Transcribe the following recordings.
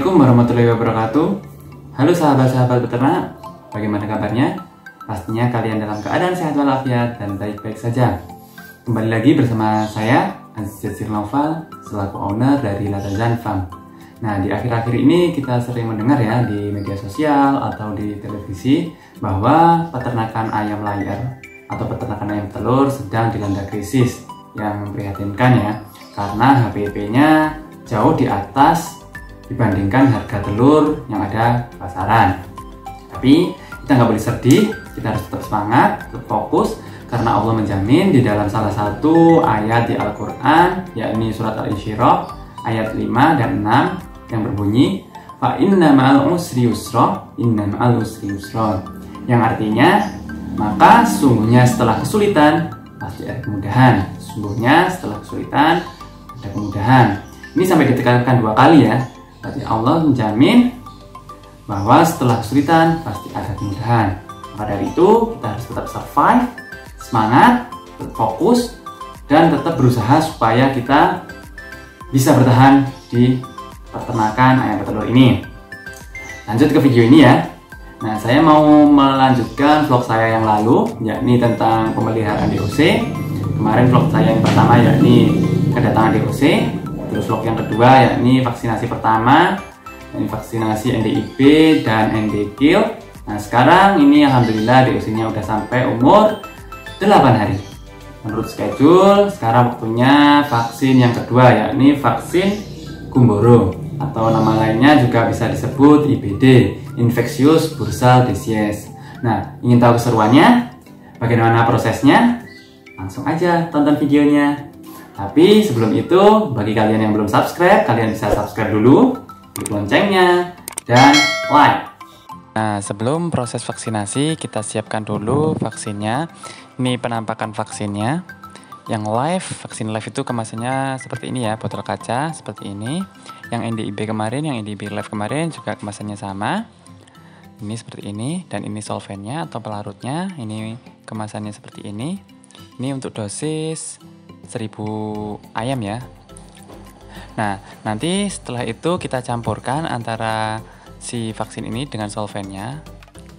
Assalamualaikum warahmatullahi wabarakatuh. Halo sahabat-sahabat peternak, bagaimana kabarnya? Pastinya kalian dalam keadaan sehat walafiat dan baik-baik saja. Kembali lagi bersama saya, Aziz Jazir Noval, selaku owner dari Latazan Farm. Nah, di akhir-akhir ini kita sering mendengar ya di media sosial atau di televisi bahwa peternakan ayam layar atau peternakan ayam telur sedang dilanda krisis yang memprihatinkan ya, karena HPP-nya jauh di atas dibandingkan harga telur yang ada di pasaran. Tapi kita nggak boleh sedih, kita harus tetap semangat, tetap fokus, karena Allah menjamin di dalam salah satu ayat di Al-Quran, yakni surat Al-Insyirah ayat 5 dan 6 yang berbunyi fa inna ma'al usri yusra, inna ma'al usri yusra, yang artinya maka sungguhnya setelah kesulitan pasti ada kemudahan. Sungguhnya setelah kesulitan ada kemudahan. Ini sampai ditekankan 2 kali ya. Berarti Allah menjamin bahwa setelah kesulitan pasti ada kemudahan. Maka dari itu kita harus tetap survive, semangat, tetap fokus, dan tetap berusaha supaya kita bisa bertahan di peternakan ayam petelur ini. Lanjut ke video ini ya. Nah, saya mau melanjutkan vlog saya yang lalu, yakni tentang pemeliharaan DOC. Kemarin vlog saya yang pertama yakni kedatangan DOC. Terus vlog yang kedua yakni vaksinasi pertama, yakni vaksinasi NDIB dan NDKIL. Nah, sekarang ini alhamdulillah DOC-nya udah sampai umur 8 hari. Menurut schedule, sekarang waktunya vaksin yang kedua, yakni vaksin Gumboro, atau nama lainnya juga bisa disebut IBD, Infectious Bursal Disease. Nah, ingin tahu keseruannya? Bagaimana prosesnya? Langsung aja tonton videonya. Tapi sebelum itu, bagi kalian yang belum subscribe, kalian bisa subscribe dulu, klik loncengnya, dan like. Nah, sebelum proses vaksinasi, kita siapkan dulu vaksinnya. Ini penampakan vaksinnya. Yang live, vaksin live itu kemasannya seperti ini ya, botol kaca seperti ini. Yang NDIB kemarin, yang NDIB live kemarin juga kemasannya sama. Ini seperti ini, dan ini solvennya atau pelarutnya. Ini kemasannya seperti ini. Ini untuk dosis 1000 ayam ya. Nah, nanti setelah itu kita campurkan antara si vaksin ini dengan solvennya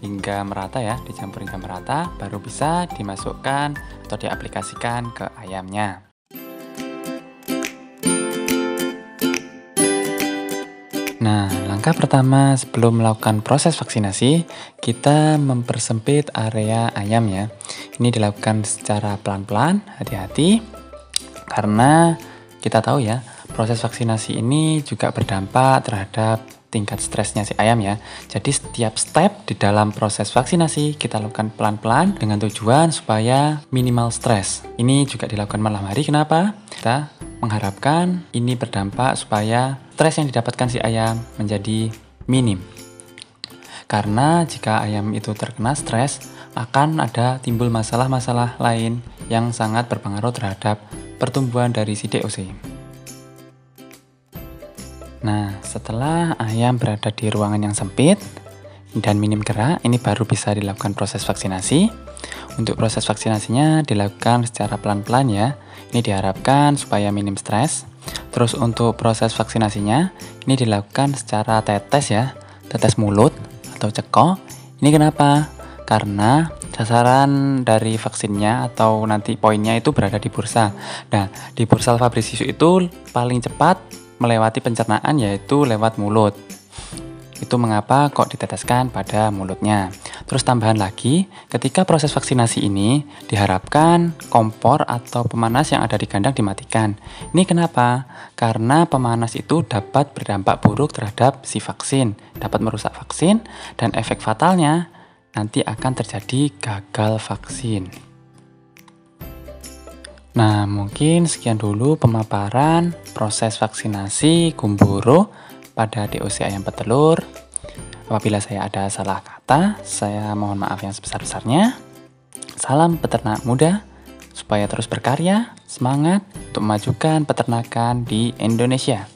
hingga merata ya, dicampur hingga merata, baru bisa dimasukkan atau diaplikasikan ke ayamnya. Nah, langkah pertama sebelum melakukan proses vaksinasi, kita mempersempit area ayam ya. Ini dilakukan secara pelan-pelan, hati-hati, karena kita tahu ya, proses vaksinasi ini juga berdampak terhadap tingkat stresnya si ayam ya. Jadi setiap step di dalam proses vaksinasi kita lakukan pelan-pelan dengan tujuan supaya minimal stres. Ini juga dilakukan malam hari. Kenapa? Kita mengharapkan ini berdampak supaya stres yang didapatkan si ayam menjadi minim. Karena jika ayam itu terkena stres, akan ada timbul masalah-masalah lain yang sangat berpengaruh terhadap pertumbuhan dari si DOC. Nah, setelah ayam berada di ruangan yang sempit dan minim gerak, ini baru bisa dilakukan proses vaksinasi. Untuk proses vaksinasinya dilakukan secara pelan-pelan ya. Ini diharapkan supaya minim stres. Terus untuk proses vaksinasinya, ini dilakukan secara tetes ya, tetes mulut atau cekok. Ini kenapa? Karena sasaran dari vaksinnya atau nanti poinnya itu berada di bursa. Nah, di bursal Fabricius itu paling cepat melewati pencernaan yaitu lewat mulut. Itu mengapa kok diteteskan pada mulutnya. Terus tambahan lagi, ketika proses vaksinasi ini diharapkan kompor atau pemanas yang ada di kandang dimatikan. Ini kenapa? Karena pemanas itu dapat berdampak buruk terhadap si vaksin, dapat merusak vaksin, dan efek fatalnya nanti akan terjadi gagal vaksin. Nah, mungkin sekian dulu pemaparan proses vaksinasi Gumboro pada DOC ayam petelur. Apabila saya ada salah kata, saya mohon maaf yang sebesar-besarnya. Salam peternak muda, supaya terus berkarya, semangat untuk memajukan peternakan di Indonesia.